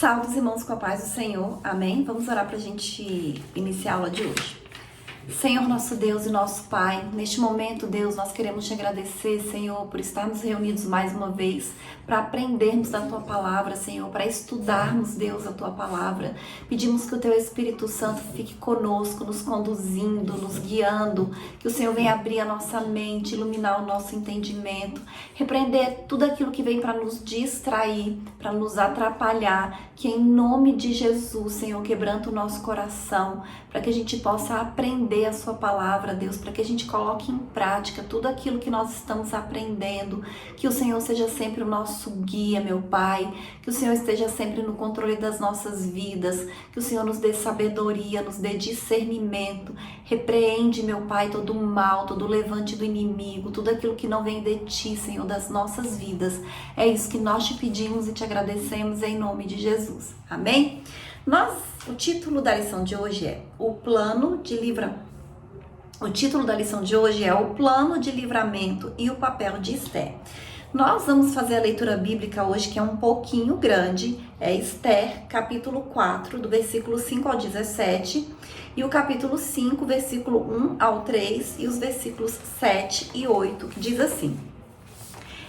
Salve os irmãos com a paz do Senhor, amém? Vamos orar para a gente iniciar a aula de hoje. Senhor, nosso Deus e nosso Pai, neste momento, Deus, nós queremos te agradecer, Senhor, por estarmos reunidos mais uma vez para aprendermos da Tua Palavra, Senhor, para estudarmos, Deus, a Tua Palavra. Pedimos que o Teu Espírito Santo fique conosco, nos conduzindo, nos guiando, que o Senhor venha abrir a nossa mente, iluminar o nosso entendimento, repreender tudo aquilo que vem para nos distrair, para nos atrapalhar, que em nome de Jesus, Senhor, quebranta o nosso coração, para que a gente possa aprender a Sua Palavra, Deus, para que a gente coloque em prática tudo aquilo que nós estamos aprendendo, que o Senhor seja sempre o nosso guia, meu Pai, que o Senhor esteja sempre no controle das nossas vidas, que o Senhor nos dê sabedoria, nos dê discernimento, repreende, meu Pai, todo o mal, todo o levante do inimigo, tudo aquilo que não vem de Ti, Senhor, das nossas vidas. É isso que nós te pedimos e te agradecemos em nome de Jesus. Amém? O título da lição de hoje é O título da lição de hoje é O Plano de Livramento e o Papel de Esther. Nós vamos fazer a leitura bíblica hoje, que é um pouquinho grande, é Esther, capítulo 4, do versículo 5 ao 17, e o capítulo 5, versículo 1 ao 3, e os versículos 7 e 8, que diz assim: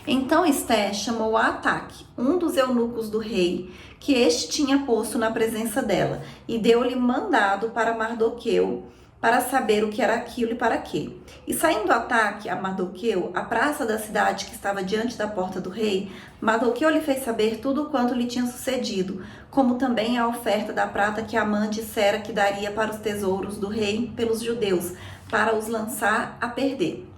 Então Esther chamou a Ataque, um dos eunucos do rei, que este tinha posto na presença dela, e deu-lhe mandado para Mardoqueu, para saber o que era aquilo e para quê. E saindo Ataque a Mardoqueu, a praça da cidade que estava diante da porta do rei, Mardoqueu lhe fez saber tudo quanto lhe tinha sucedido, como também a oferta da prata que Amã dissera que daria para os tesouros do rei pelos judeus, para os lançar a perder.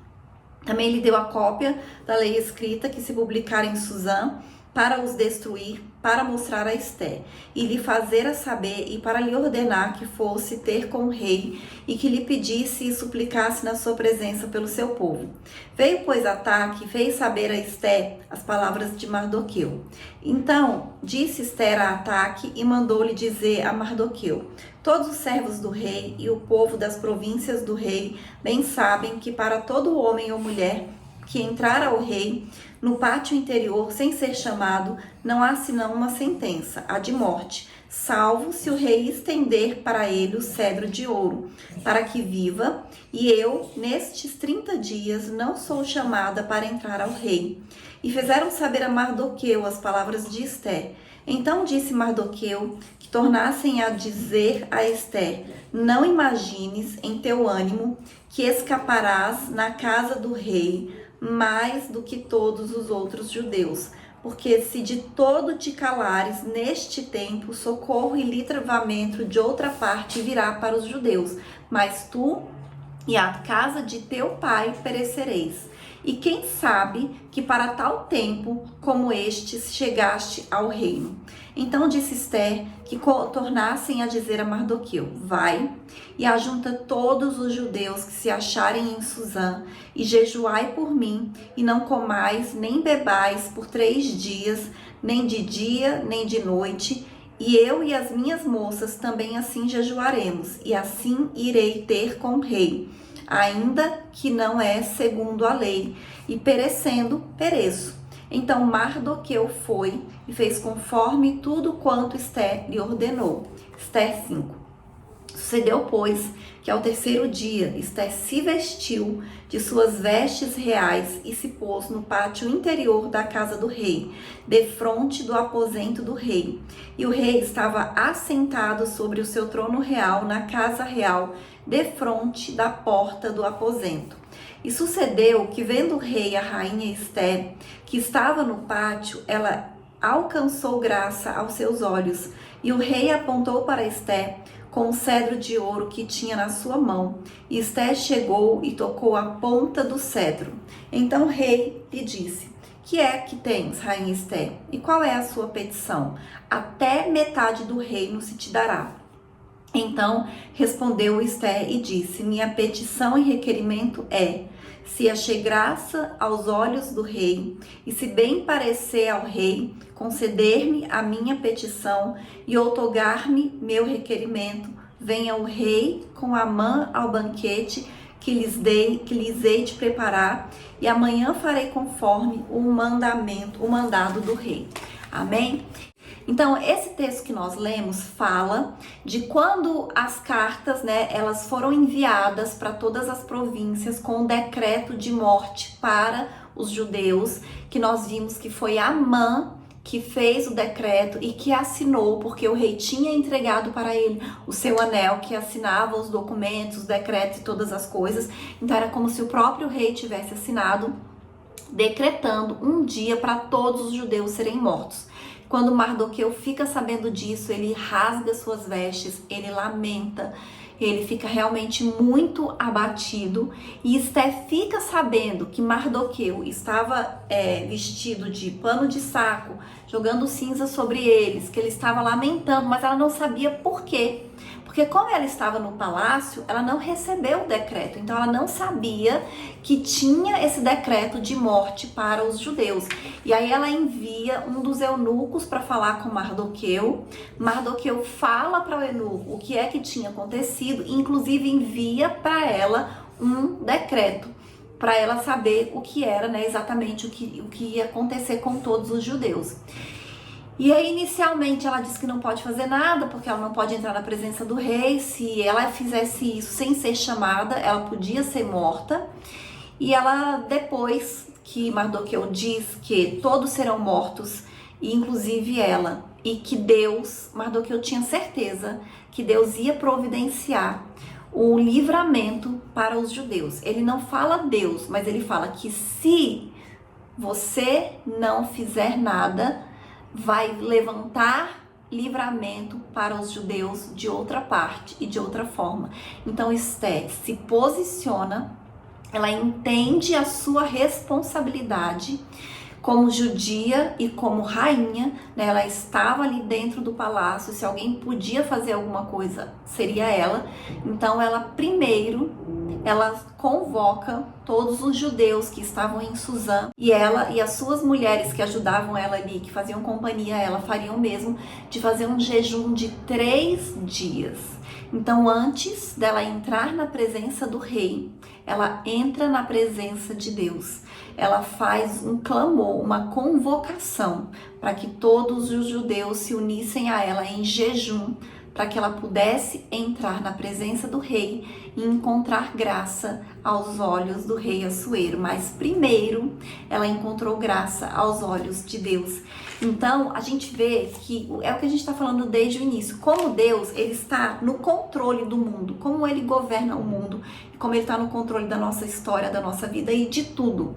Também lhe deu a cópia da lei escrita que se publicara em Suzã, para os destruir, para mostrar a Esther, e lhe fazer a saber, e para lhe ordenar que fosse ter com o rei, e que lhe pedisse e suplicasse na sua presença pelo seu povo. Veio, pois, Ataque e fez saber a Esther as palavras de Mardoqueu. Então disse Esther a Ataque e mandou-lhe dizer a Mardoqueu: Todos os servos do rei e o povo das províncias do rei bem sabem que para todo homem ou mulher que entrar ao rei no pátio interior sem ser chamado, não há senão uma sentença, a de morte, salvo se o rei estender para ele o cedro de ouro, para que viva, e eu, nestes 30 dias, não sou chamada para entrar ao rei. E fizeram saber a Mardoqueu as palavras de Esther. Então disse Mardoqueu que tornassem a dizer a Esther: Não imagines em teu ânimo que escaparás na casa do rei mais do que todos os outros judeus, porque se de todo te calares neste tempo, socorro e livramento de outra parte virá para os judeus, mas tu e a casa de teu pai perecereis. E quem sabe que para tal tempo como estes chegaste ao reino. Então disse Esther que tornassem a dizer a Mardoqueu: Vai e ajunta todos os judeus que se acharem em Suzã, e jejuai por mim, e não comais nem bebais por 3 dias, nem de dia nem de noite, e eu e as minhas moças também assim jejuaremos, e assim irei ter com o rei, ainda que não é segundo a lei, e perecendo, pereço. Então Mardoqueu foi e fez conforme tudo quanto Esther lhe ordenou. Esther 5. Sucedeu, pois, que ao 3º dia Esther se vestiu de suas vestes reais e se pôs no pátio interior da casa do rei, defronte do aposento do rei. E o rei estava assentado sobre o seu trono real na casa real, defronte da porta do aposento. E sucedeu que, vendo o rei e a rainha Esther, que estava no pátio, ela alcançou graça aos seus olhos. E o rei apontou para Esther com o cedro de ouro que tinha na sua mão. E Esther chegou e tocou a ponta do cedro. Então o rei lhe disse: Que é que tens, rainha Esther? E qual é a sua petição? Até metade do reino se te dará. Então respondeu Esther e disse: Minha petição e requerimento é: se achei graça aos olhos do rei, e se bem parecer ao rei, conceder-me a minha petição e outorgar-me meu requerimento, venha o rei com Amã ao banquete que lhes hei de preparar, e amanhã farei conforme o mandado do rei. Amém? Então, esse texto que nós lemos fala de quando as cartas, né, elas foram enviadas para todas as províncias com um decreto de morte para os judeus, que nós vimos que foi Amã que fez o decreto e que assinou, porque o rei tinha entregado para ele o seu anel que assinava os documentos, os decretos e todas as coisas. Então era como se o próprio rei tivesse assinado, decretando um dia para todos os judeus serem mortos. Quando Mardoqueu fica sabendo disso, ele rasga suas vestes, ele lamenta, ele fica realmente muito abatido, e Esté fica sabendo que Mardoqueu estava vestido de pano de saco, jogando cinza sobre eles, que ele estava lamentando, mas ela não sabia por quê. Porque como ela estava no palácio, ela não recebeu o decreto, então ela não sabia que tinha esse decreto de morte para os judeus. E aí ela envia um dos eunucos para falar com Mardoqueu. Mardoqueu fala para o eunuco o que é que tinha acontecido, e inclusive envia para ela um decreto, para ela saber o que era, né, exatamente o que ia acontecer com todos os judeus. E aí, inicialmente, ela disse que não pode fazer nada, porque ela não pode entrar na presença do rei. Se ela fizesse isso sem ser chamada, ela podia ser morta. E ela, depois que Mardoqueu diz que todos serão mortos, inclusive ela, e que Deus, Mardoqueu tinha certeza que Deus ia providenciar o livramento para os judeus. Ele não fala Deus, mas ele fala que se você não fizer nada, vai levantar livramento para os judeus de outra parte e de outra forma. Então Esté se posiciona, ela entende a sua responsabilidade como judia e como rainha, né? Ela estava ali dentro do palácio, se alguém podia fazer alguma coisa, seria ela. Então ela convoca todos os judeus que estavam em Suzã, e ela e as suas mulheres que ajudavam ela ali, que faziam companhia a ela, fariam o mesmo, de fazer um jejum de 3 dias. Então, antes dela entrar na presença do rei, ela entra na presença de Deus. Ela faz um clamor, uma convocação para que todos os judeus se unissem a ela em jejum, para que ela pudesse entrar na presença do rei e encontrar graça aos olhos do rei Assuero. Mas primeiro, ela encontrou graça aos olhos de Deus. Então, a gente vê que é o que a gente está falando desde o início. Como Deus, ele está no controle do mundo, como ele governa o mundo, como ele está no controle da nossa história, da nossa vida e de tudo.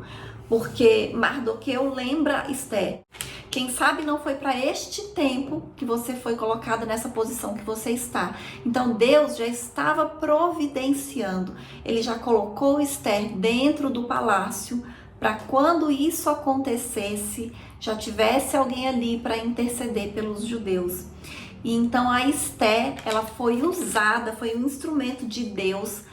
Porque Mardoqueu lembra Esté. Quem sabe não foi para este tempo que você foi colocada nessa posição que você está. Então Deus já estava providenciando. Ele já colocou Esté dentro do palácio para quando isso acontecesse, já tivesse alguém ali para interceder pelos judeus. E então a Esté, ela foi usada, foi um instrumento de Deus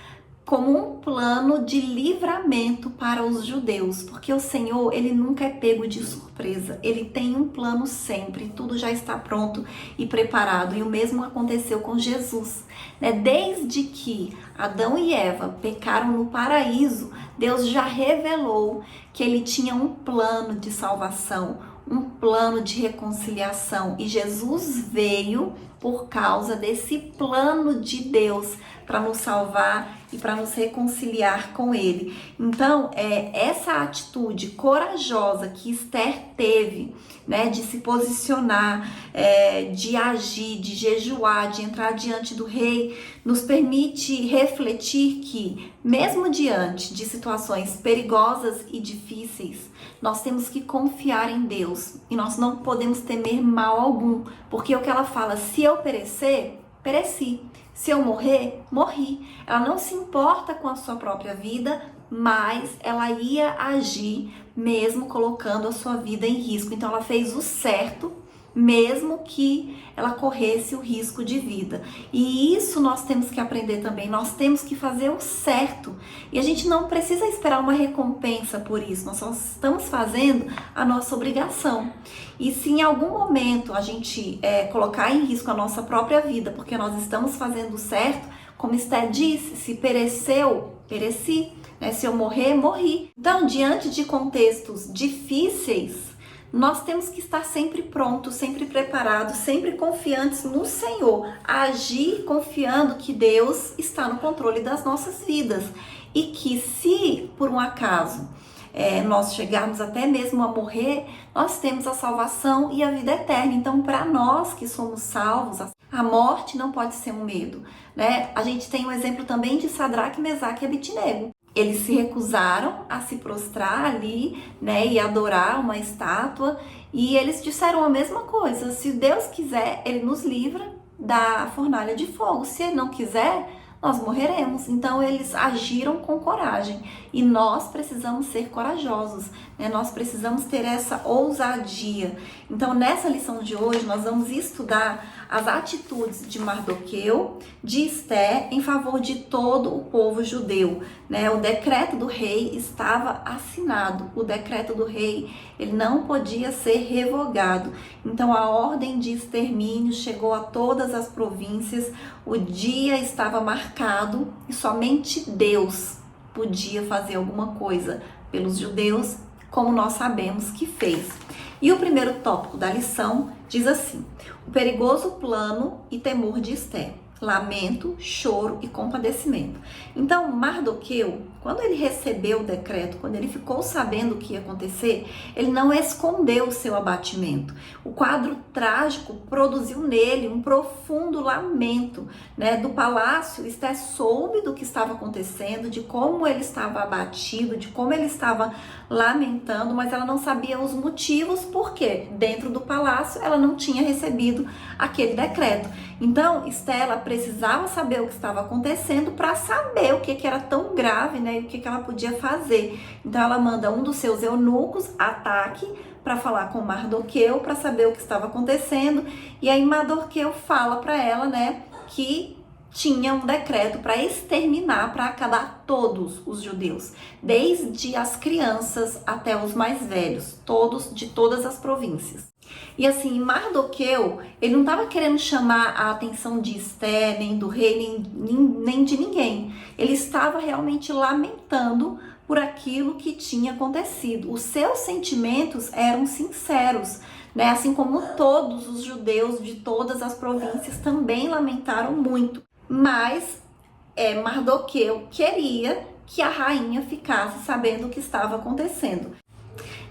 como um plano de livramento para os judeus, porque o Senhor, ele nunca é pego de surpresa, ele tem um plano sempre, tudo já está pronto e preparado, e o mesmo aconteceu com Jesus, né? Desde que Adão e Eva pecaram no paraíso, Deus já revelou que ele tinha um plano de salvação, um plano de reconciliação, e Jesus veio por causa desse plano de Deus para nos salvar e para nos reconciliar com ele. Então, essa atitude corajosa que Esté teve, né, de se posicionar, de agir, de jejuar, de entrar diante do rei, nos permite refletir que, mesmo diante de situações perigosas e difíceis, nós temos que confiar em Deus e nós não podemos temer mal algum, porque o que ela fala, se eu perecer, pereci. Se eu morrer, morri. Ela não se importa com a sua própria vida, mas ela ia agir mesmo colocando a sua vida em risco. Então ela fez o certo, mesmo que ela corresse o risco de vida. E isso nós temos que aprender também. Nós temos que fazer o certo. E a gente não precisa esperar uma recompensa por isso. Nós só estamos fazendo a nossa obrigação. E se em algum momento a gente colocar em risco a nossa própria vida, porque nós estamos fazendo o certo, como Esté disse, se pereceu, pereci, né? Se eu morrer, morri. Então, diante de contextos difíceis, Nós temos que estar sempre prontos, sempre preparados, sempre confiantes no Senhor, agir confiando que Deus está no controle das nossas vidas e que se por um acaso nós chegarmos até mesmo a morrer, nós temos a salvação e a vida eterna. Então, para nós que somos salvos, a morte não pode ser um medo, né? A gente tem um exemplo também de Sadraque, Mesaque e Abednego. Eles se recusaram a se prostrar ali, né, e adorar uma estátua, e eles disseram a mesma coisa: se Deus quiser, Ele nos livra da fornalha de fogo. Se Ele não quiser, nós morreremos. Então eles agiram com coragem e nós precisamos ser corajosos, né? Nós precisamos ter essa ousadia. Então nessa lição de hoje nós vamos estudar as atitudes de Mardoqueu, de Esté, em favor de todo o povo judeu, né? O decreto do rei estava assinado, o decreto do rei ele não podia ser revogado. Então a ordem de extermínio chegou a todas as províncias, o dia estava marcado e somente Deus podia fazer alguma coisa pelos judeus, como nós sabemos que fez. E o primeiro tópico da lição diz assim: o perigoso plano e temor de Esté, lamento, choro e compadecimento. Então, Mardoqueu, quando ele recebeu o decreto, quando ele ficou sabendo o que ia acontecer, ele não escondeu o seu abatimento. O quadro trágico produziu nele um profundo lamento, né? Do palácio, Esté soube do que estava acontecendo, de como ele estava abatido, de como ele estava lamentando, mas ela não sabia os motivos, porque dentro do palácio ela não tinha recebido aquele decreto. Então, Esté, ela precisava saber o que estava acontecendo para saber o que era tão grave, né, e o que ela podia fazer. Então, ela manda um dos seus eunucos, Ataque, para falar com Mardoqueu, para saber o que estava acontecendo. E aí Mardoqueu fala para ela, né, que tinha um decreto para exterminar, para acabar todos os judeus, desde as crianças até os mais velhos, todos de todas as províncias. E assim, Mardoqueu, ele não estava querendo chamar a atenção de Esté, nem do rei, nem de ninguém. Ele estava realmente lamentando por aquilo que tinha acontecido. Os seus sentimentos eram sinceros, né? Assim como todos os judeus de todas as províncias também lamentaram muito. Mas Mardoqueu queria que a rainha ficasse sabendo o que estava acontecendo.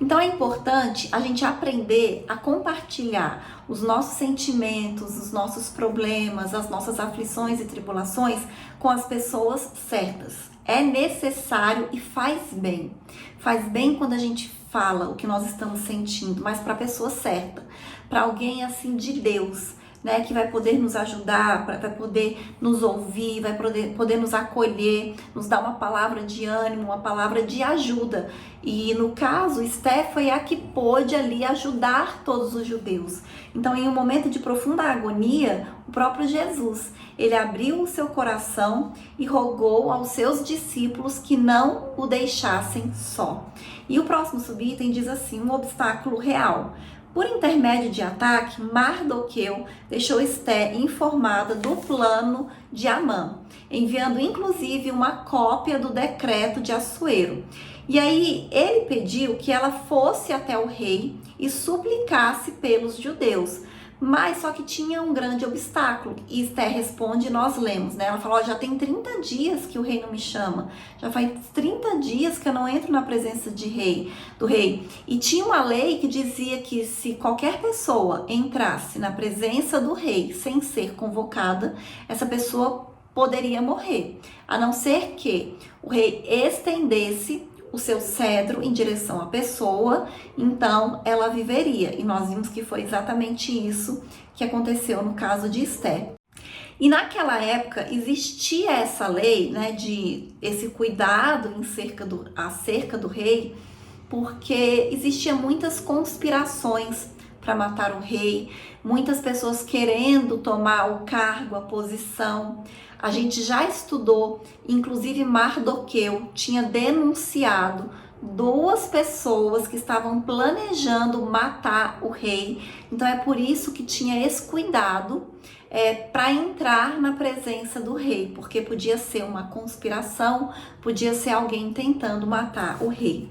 Então é importante a gente aprender a compartilhar os nossos sentimentos, os nossos problemas, as nossas aflições e tribulações com as pessoas certas. É necessário e faz bem. Faz bem quando a gente fala o que nós estamos sentindo, mas para a pessoa certa, para alguém assim de Deus, né, que vai poder nos ajudar, vai poder nos ouvir, vai poder nos acolher, nos dar uma palavra de ânimo, uma palavra de ajuda. E no caso, Esté foi a que pôde ali ajudar todos os judeus. Então, em um momento de profunda agonia, o próprio Jesus, ele abriu o seu coração e rogou aos seus discípulos que não o deixassem só. E o próximo subitem diz assim: um obstáculo real. Por intermédio de Ataque, Mardoqueu deixou Esté informada do plano de Amã, enviando inclusive uma cópia do decreto de Assuero. E aí ele pediu que ela fosse até o rei e suplicasse pelos judeus. Mas só que tinha um grande obstáculo. E Esté responde, nós lemos, né? Ela falou: já tem 30 dias que o rei não me chama. Já faz 30 dias que eu não entro na presença do rei. E tinha uma lei que dizia que se qualquer pessoa entrasse na presença do rei sem ser convocada, essa pessoa poderia morrer. A não ser que o rei estendesse o seu cedro em direção à pessoa, então ela viveria. E nós vimos que foi exatamente isso que aconteceu no caso de Esté. E naquela época existia essa lei, né, de esse cuidado acerca do rei, porque existia muitas conspirações para matar o rei, muitas pessoas querendo tomar o cargo, a posição. A gente já estudou, inclusive Mardoqueu tinha denunciado 2 pessoas que estavam planejando matar o rei. Então é por isso que tinha esse cuidado para entrar na presença do rei, porque podia ser uma conspiração, podia ser alguém tentando matar o rei.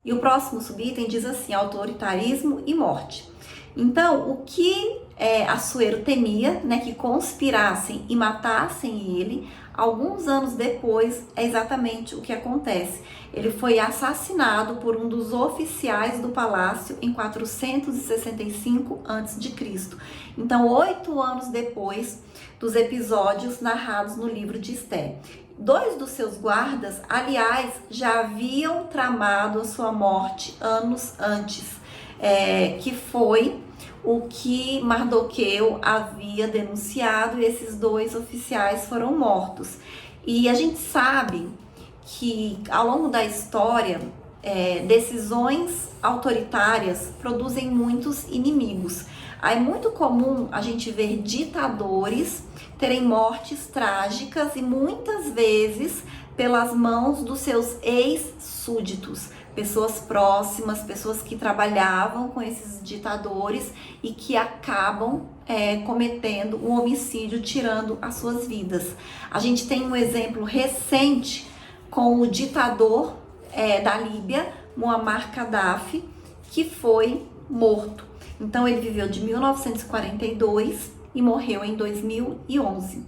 E o próximo subitem diz assim: autoritarismo e morte. Então, o que Assuero temia, né, que conspirassem e matassem ele, alguns anos depois é exatamente o que acontece. Ele foi assassinado por um dos oficiais do palácio em 465 a.C. Então, 8 anos depois dos episódios narrados no livro de Esté. 2 dos seus guardas, aliás, já haviam tramado a sua morte anos antes, que foi o que Mardoqueu havia denunciado, e esses 2 oficiais foram mortos. E a gente sabe que ao longo da história, decisões autoritárias produzem muitos inimigos. É muito comum a gente ver ditadores terem mortes trágicas e muitas vezes pelas mãos dos seus ex-súditos, pessoas próximas, pessoas que trabalhavam com esses ditadores e que acabam cometendo um homicídio, tirando as suas vidas. A gente tem um exemplo recente com o ditador da Líbia, Muammar Gaddafi, que foi morto. Então ele viveu de 1942 e morreu em 2011.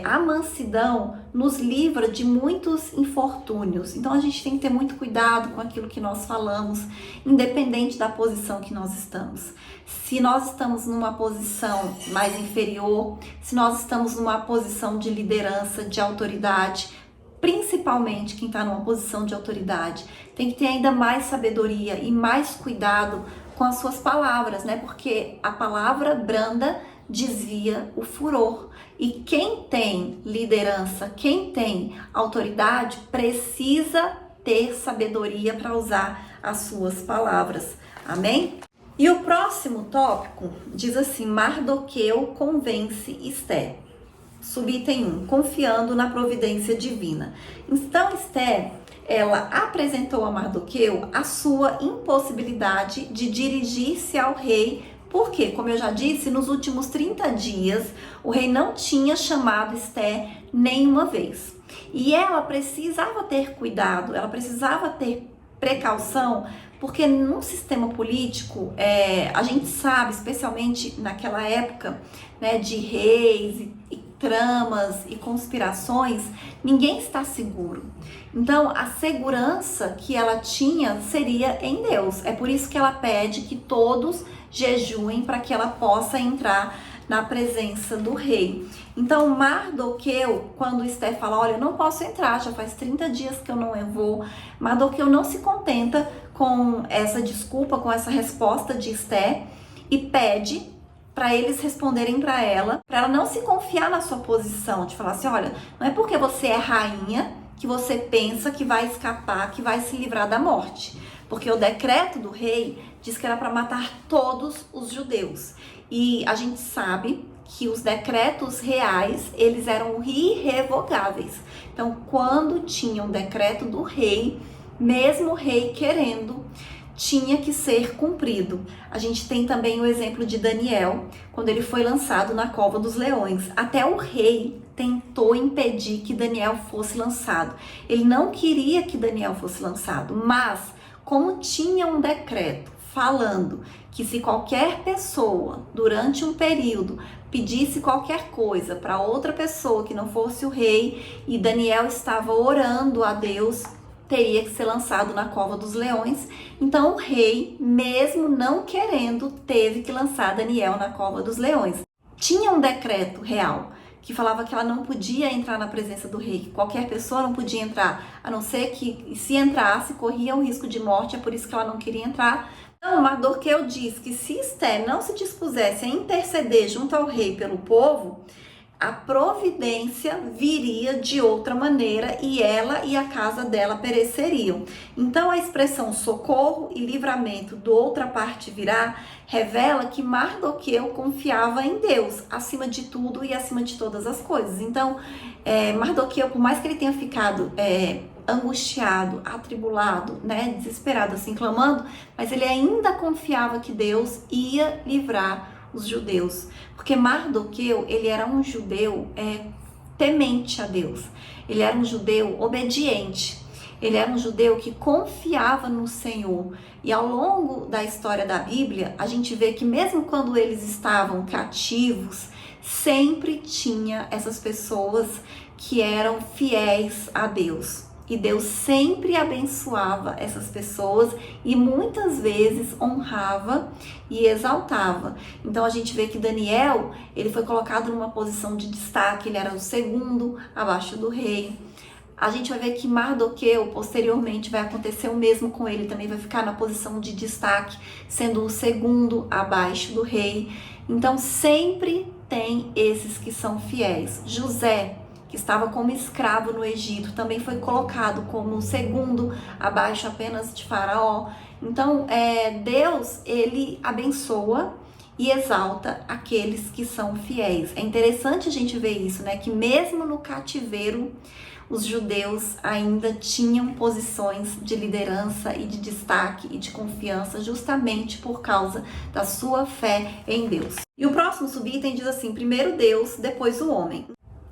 A mansidão nos livra de muitos infortúnios. Então a gente tem que ter muito cuidado com aquilo que nós falamos, independente da posição que nós estamos. Se nós estamos numa posição mais inferior, se nós estamos numa posição de liderança, de autoridade, principalmente quem está numa posição de autoridade, tem que ter ainda mais sabedoria e mais cuidado com as suas palavras, né? Porque a palavra branda desvia o furor. E quem tem liderança, quem tem autoridade, precisa ter sabedoria para usar as suas palavras. Amém? E o próximo tópico diz assim: Mardoqueu convence Esté. Subitem 1, confiando na providência divina. Então Esté, ela apresentou a Mardoqueu a sua impossibilidade de dirigir-se ao rei, porque, como eu já disse, nos últimos 30 dias, o rei não tinha chamado Esté nenhuma vez. E ela precisava ter cuidado, ela precisava ter precaução, porque num sistema político, a gente sabe, especialmente naquela época, né, de reis e tramas e conspirações, ninguém está seguro. Então, a segurança que ela tinha seria em Deus. É por isso que ela pede que todos jejuem para que ela possa entrar na presença do rei. Então, Mardoqueu, quando Esté fala, olha, eu não posso entrar, já faz 30 dias que eu não vou, Mardoqueu não se contenta com essa desculpa, com essa resposta de Esté, e pede para eles responderem para ela não se confiar na sua posição, de falar assim, olha, não é porque você é rainha que você pensa que vai escapar, que vai se livrar da morte. Porque o decreto do rei diz que era para matar todos os judeus. E a gente sabe que os decretos reais, eles eram irrevogáveis. Então, quando tinha um decreto do rei, mesmo o rei querendo, tinha que ser cumprido. A gente tem também o exemplo de Daniel, quando ele foi lançado na cova dos leões. Até o rei tentou impedir que Daniel fosse lançado. Ele não queria que Daniel fosse lançado, mas como tinha um decreto falando que se qualquer pessoa, durante um período, pedisse qualquer coisa para outra pessoa que não fosse o rei, e Daniel estava orando a Deus, teria que ser lançado na cova dos leões. Então o rei, mesmo não querendo, teve que lançar Daniel na cova dos leões. Tinha um decreto real que falava que ela não podia entrar na presença do rei, que qualquer pessoa não podia entrar, a não ser que, se entrasse, corria o risco de morte, é por isso que ela não queria entrar. Então, Mardoqueu diz que se Esté não se dispusesse a interceder junto ao rei pelo povo, a providência viria de outra maneira e ela e a casa dela pereceriam. Então, a expressão socorro e livramento do outra parte virá revela que Mardoqueu confiava em Deus acima de tudo e acima de todas as coisas. Então, Mardoqueu, por mais que ele tenha ficado angustiado, atribulado, né, desesperado, assim, clamando, mas ele ainda confiava que Deus ia livrar os judeus, porque Mardoqueu, ele era um judeu temente a Deus, ele era um judeu obediente, Ele era um judeu que confiava no Senhor. E ao longo da história da Bíblia, a gente vê que mesmo quando eles estavam cativos, sempre tinha essas pessoas que eram fiéis a Deus. E Deus sempre abençoava essas pessoas e muitas vezes honrava e exaltava. Então a gente vê que Daniel, ele foi colocado numa posição de destaque, ele era o segundo abaixo do rei. A gente vai ver que Mardoqueu, posteriormente, vai acontecer o mesmo com ele, também vai ficar na posição de destaque, sendo o segundo abaixo do rei. Então sempre tem esses que são fiéis. José, que estava como escravo no Egito, também foi colocado como o segundo abaixo apenas de Faraó. Então, Deus, ele abençoa e exalta aqueles que são fiéis. É interessante a gente ver isso, né? Que mesmo no cativeiro, os judeus ainda tinham posições de liderança e de destaque e de confiança justamente por causa da sua fé em Deus. E o próximo subitem diz assim: primeiro Deus, depois o homem.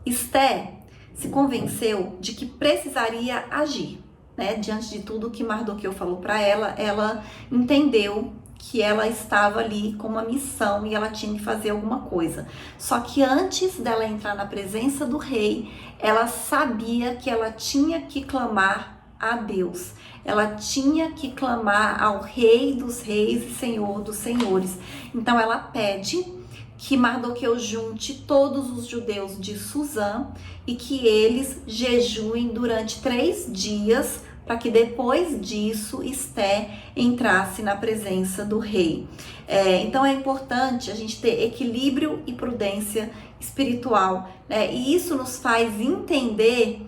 Esté se convenceu de que precisaria agir, né? Diante de tudo que Mardoqueu falou para ela, ela entendeu que ela estava ali com uma missão e ela tinha que fazer alguma coisa. Só que antes dela entrar na presença do rei, ela sabia que ela tinha que clamar a Deus. Ela tinha que clamar ao Rei dos Reis e Senhor dos Senhores. Então ela pede que Mardoqueu junte todos os judeus de Suzã e que eles jejuem durante 3 dias, para que depois disso Esté entrasse na presença do rei. Então é importante a gente ter equilíbrio e prudência espiritual, né? E isso nos faz entender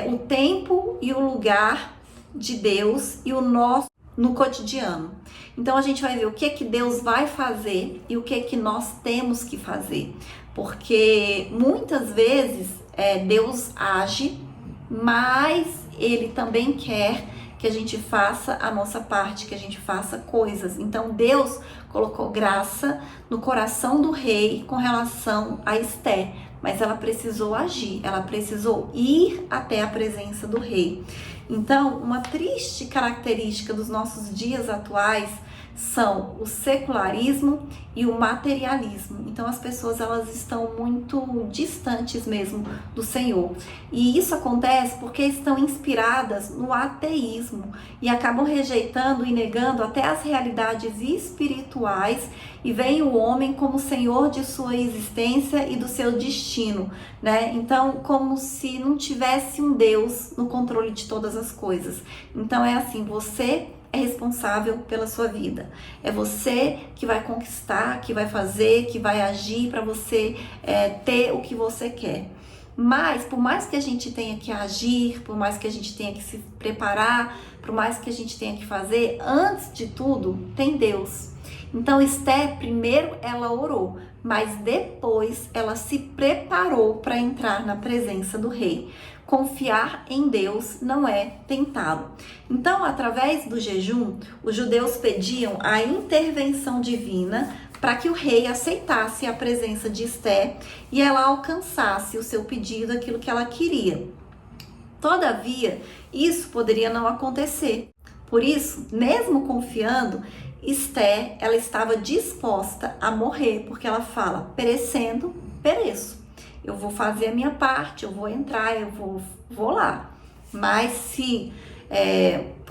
o tempo e o lugar de Deus e o nosso no cotidiano. Então a gente vai ver o que que Deus vai fazer e o que que nós temos que fazer, porque muitas vezes Deus age, mas Ele também quer que a gente faça a nossa parte, que a gente faça coisas. Então Deus colocou graça no coração do rei com relação a Esté, mas ela precisou agir, ela precisou ir até a presença do rei. Então, uma triste característica dos nossos dias atuais são o secularismo e o materialismo. Então as pessoas elas estão muito distantes mesmo do Senhor. E isso acontece porque estão inspiradas no ateísmo e acabam rejeitando e negando até as realidades espirituais e veem o homem como senhor de sua existência e do seu destino, né? Então, como se não tivesse um Deus no controle de todas as coisas. Então é assim, você é responsável pela sua vida. É você que vai conquistar, que vai fazer, que vai agir para você ter o que você quer. Mas, por mais que a gente tenha que agir, por mais que a gente tenha que se preparar, por mais que a gente tenha que fazer, antes de tudo, tem Deus. Então, Esté, primeiro ela orou, mas depois ela se preparou para entrar na presença do rei. Confiar em Deus não é tentá-lo. Então, através do jejum, os judeus pediam a intervenção divina para que o rei aceitasse a presença de Esté e ela alcançasse o seu pedido, aquilo que ela queria. Todavia, isso poderia não acontecer. Por isso, mesmo confiando, Esté, ela estava disposta a morrer, porque ela fala: perecendo, pereço. Eu vou fazer a minha parte, eu vou entrar, eu vou lá. Mas se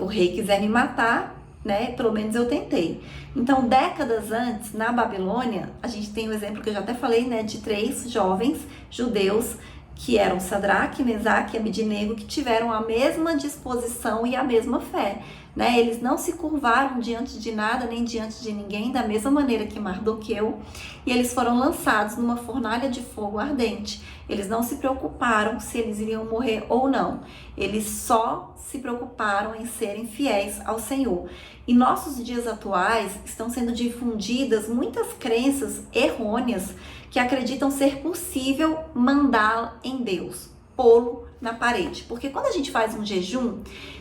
o rei quiser me matar, né, pelo menos eu tentei. Então, décadas antes, na Babilônia, a gente tem o exemplo que eu já até falei, né, de 3 jovens judeus que eram Sadraque, Mesaque e Abidnego, que tiveram a mesma disposição e a mesma fé, né? Eles não se curvaram diante de nada, nem diante de ninguém, da mesma maneira que Mardoqueu, e eles foram lançados numa fornalha de fogo ardente. Eles não se preocuparam se eles iriam morrer ou não. Eles só se preocuparam em serem fiéis ao Senhor. Em nossos dias atuais, estão sendo difundidas muitas crenças errôneas que acreditam ser possível mandar em Deus, pô-lo na parede. Porque quando a gente faz um jejum,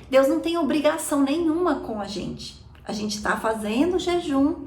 Deus não tem obrigação nenhuma com a gente. A gente está fazendo jejum,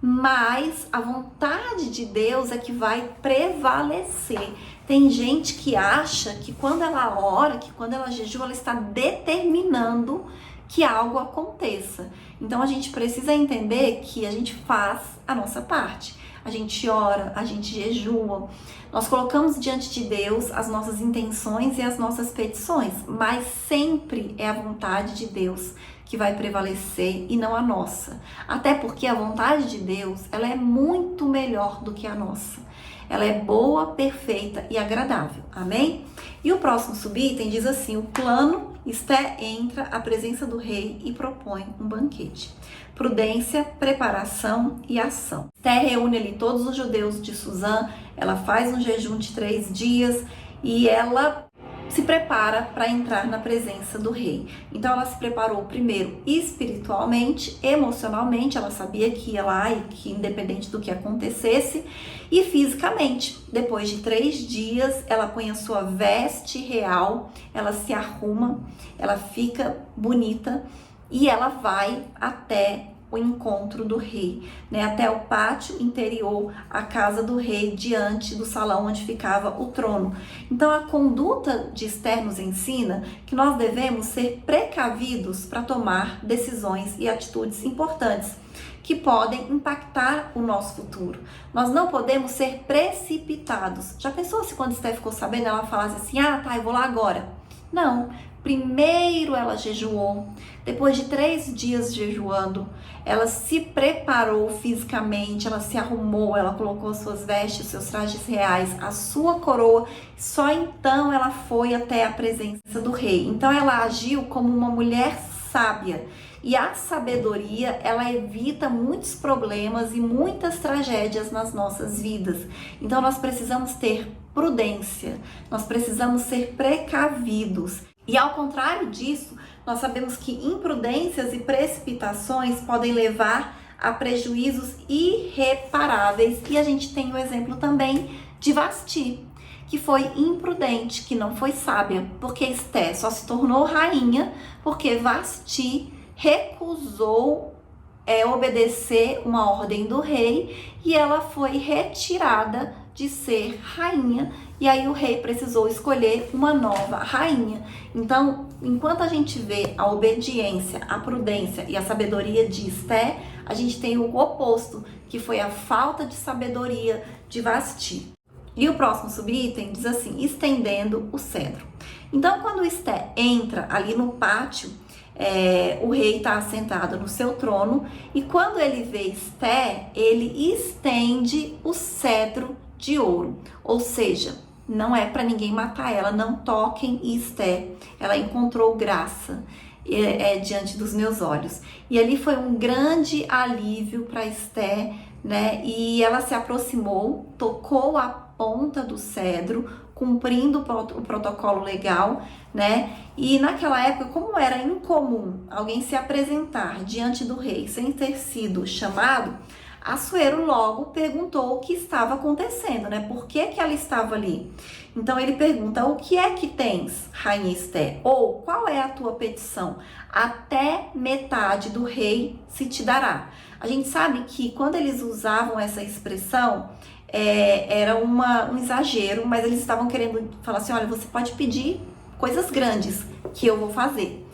mas a vontade de Deus é que vai prevalecer. Tem gente que acha que quando ela ora, que quando ela jejua, ela está determinando que algo aconteça. Então a gente precisa entender que a gente faz a nossa parte. A gente ora, a gente jejua, nós colocamos diante de Deus as nossas intenções e as nossas petições, mas sempre é a vontade de Deus que vai prevalecer e não a nossa. Até porque a vontade de Deus, ela é muito melhor do que a nossa. Ela é boa, perfeita e agradável. Amém? E o próximo subitem diz assim: o plano, Esté entra à presença do rei e propõe um banquete. Prudência, preparação e ação. Esté reúne ali todos os judeus de Suzã, ela faz um jejum de 3 dias e ela se prepara para entrar na presença do rei. Então ela se preparou primeiro espiritualmente, emocionalmente, ela sabia que ia lá e que independente do que acontecesse, e fisicamente. Depois de 3 dias, ela põe a sua veste real, ela se arruma, ela fica bonita e ela vai até o encontro do rei, né? Até o pátio interior, a casa do rei, diante do salão onde ficava o trono. Então a conduta de Esther nos ensina que nós devemos ser precavidos para tomar decisões e atitudes importantes que podem impactar o nosso futuro. Nós não podemos ser precipitados. Já pensou se quando Esther ficou sabendo, ela falasse assim: ah, tá, eu vou lá agora? Não. Primeiro ela jejuou, depois de 3 dias jejuando, ela se preparou fisicamente, ela se arrumou, ela colocou suas vestes, seus trajes reais, a sua coroa, só então ela foi até a presença do rei. Então ela agiu como uma mulher sábia. E a sabedoria, ela evita muitos problemas e muitas tragédias nas nossas vidas. Então nós precisamos ter prudência, nós precisamos ser precavidos. E ao contrário disso, nós sabemos que imprudências e precipitações podem levar a prejuízos irreparáveis. E a gente tem o exemplo também de Vasti, que foi imprudente, que não foi sábia, porque Esté só se tornou rainha porque Vasti recusou obedecer uma ordem do rei e ela foi retirada de ser rainha, e aí o rei precisou escolher uma nova rainha. Então, enquanto a gente vê a obediência, a prudência e a sabedoria de Esté, a gente tem o oposto, que foi a falta de sabedoria de Vasti. E o próximo subitem diz assim: estendendo o cedro. Então, quando Esté entra ali no pátio, o rei está assentado no seu trono, e quando ele vê Esté, ele estende o cedro de ouro, ou seja, não é para ninguém matar ela, não toquem Esté, ela encontrou graça diante dos meus olhos. E ali foi um grande alívio para Esté, né? E ela se aproximou, tocou a ponta do cedro, cumprindo o protocolo legal, né? E naquela época, como era incomum alguém se apresentar diante do rei sem ter sido chamado, Assuero logo perguntou o que estava acontecendo, né? Por que ela estava ali? Então ele pergunta: o que é que tens, rainha Esté? Ou qual é a tua petição? Até metade do rei se te dará. A gente sabe que quando eles usavam essa expressão, era um exagero, mas eles estavam querendo falar assim: olha, você pode pedir coisas grandes que eu vou fazer.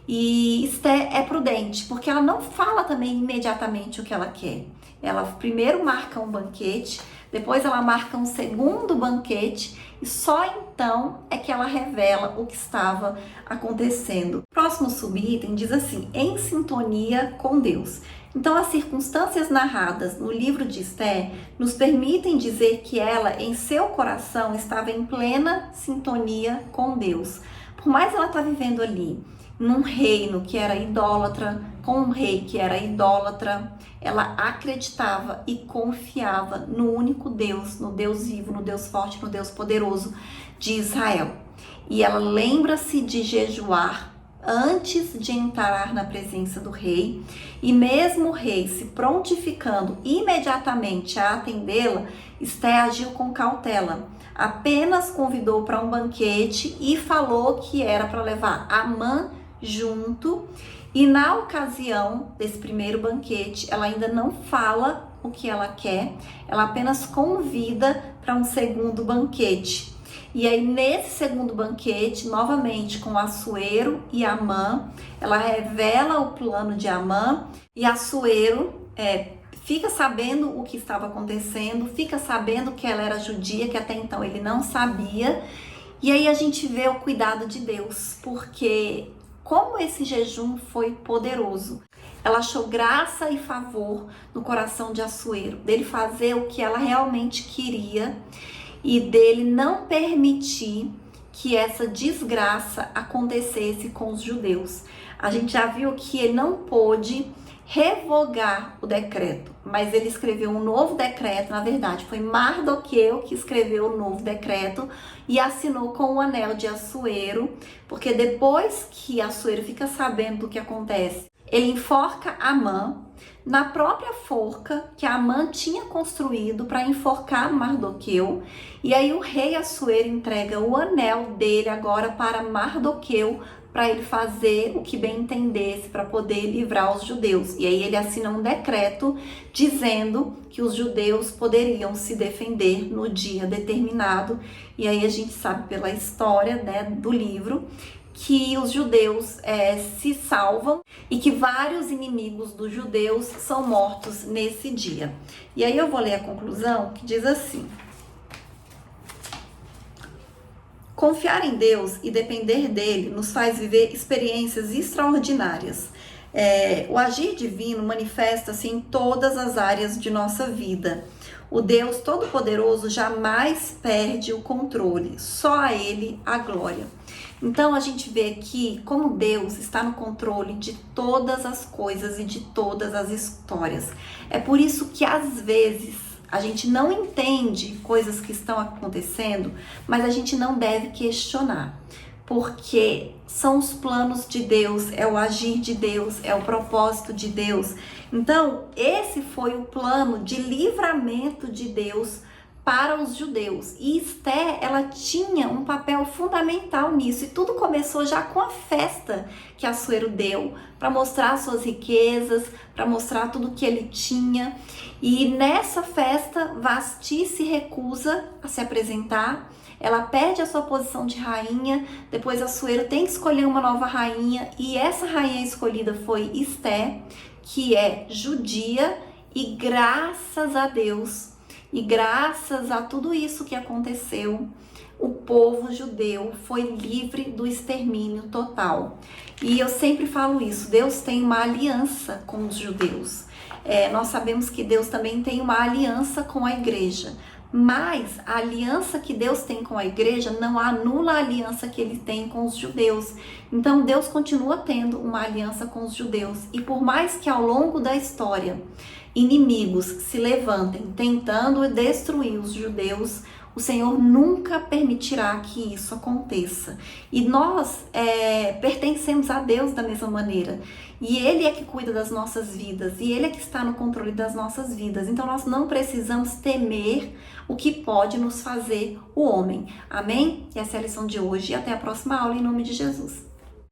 E Esté é prudente, porque ela não fala também imediatamente o que ela quer. Ela primeiro marca um banquete, depois ela marca um segundo banquete, e só então é que ela revela o que estava acontecendo. O próximo subitem diz assim: em sintonia com Deus. Então, as circunstâncias narradas no livro de Esté nos permitem dizer que ela, em seu coração, estava em plena sintonia com Deus. Por mais ela estar vivendo ali, num reino que era idólatra, com um rei que era idólatra, ela acreditava e confiava no único Deus, no Deus vivo, no Deus forte, no Deus poderoso de Israel. E ela lembra-se de jejuar antes de entrar na presença do rei, e mesmo o rei se prontificando imediatamente a atendê-la, Esté agiu com cautela. Apenas convidou para um banquete e falou que era para levar Amã junto. E na ocasião desse primeiro banquete, ela ainda não fala o que ela quer, ela apenas convida para um segundo banquete. E aí, nesse segundo banquete, novamente com Assuero e Amã, ela revela o plano de Amã e Assuero fica sabendo o que estava acontecendo, fica sabendo que ela era judia, que até então ele não sabia. E aí a gente vê o cuidado de Deus, porque como esse jejum foi poderoso. Ela achou graça e favor no coração de Assuero, dele fazer o que ela realmente queria e dele não permitir que essa desgraça acontecesse com os judeus. A gente já viu que ele não pôde revogar o decreto, mas ele escreveu um novo decreto. Na verdade, foi Mardoqueu que escreveu o novo decreto e assinou com o anel de Assuero, porque depois que Assuero fica sabendo do que acontece, ele enforca Amã na própria forca que Amã tinha construído para enforcar Mardoqueu. E aí o rei Assuero entrega o anel dele agora para Mardoqueu, para ele fazer o que bem entendesse, para poder livrar os judeus. E aí ele assina um decreto dizendo que os judeus poderiam se defender no dia determinado. E aí a gente sabe pela história, né, do livro, que os judeus se salvam e que vários inimigos dos judeus são mortos nesse dia. E aí eu vou ler a conclusão, que diz assim: confiar em Deus e depender dele nos faz viver experiências extraordinárias. O agir divino manifesta-se em todas as áreas de nossa vida. O Deus Todo-Poderoso jamais perde o controle, só a Ele a glória. Então a gente vê aqui como Deus está no controle de todas as coisas e de todas as histórias. É por isso que às vezes a gente não entende coisas que estão acontecendo, mas a gente não deve questionar, porque são os planos de Deus, é o agir de Deus, é o propósito de Deus. Então, esse foi o plano de livramento de Deus para os judeus. E Esther, ela tinha um papel fundamental nisso. E tudo começou já com a festa que Assuero deu para mostrar suas riquezas, para mostrar tudo que ele tinha. E nessa festa, Vasti se recusa a se apresentar. Ela perde a sua posição de rainha. Depois Assuero tem que escolher uma nova rainha. E essa rainha escolhida foi Esther, que é judia. E graças a Deus, e graças a tudo isso que aconteceu, o povo judeu foi livre do extermínio total. E eu sempre falo isso, Deus tem uma aliança com os judeus. Nós sabemos que Deus também tem uma aliança com a igreja. Mas a aliança que Deus tem com a igreja não anula a aliança que ele tem com os judeus. Então Deus continua tendo uma aliança com os judeus. E por mais que ao longo da história inimigos se levantem tentando destruir os judeus, o Senhor nunca permitirá que isso aconteça. E nós pertencemos a Deus da mesma maneira. E Ele é que cuida das nossas vidas. E Ele é que está no controle das nossas vidas. Então nós não precisamos temer o que pode nos fazer o homem. Amém? E essa é a lição de hoje. E até a próxima aula em nome de Jesus.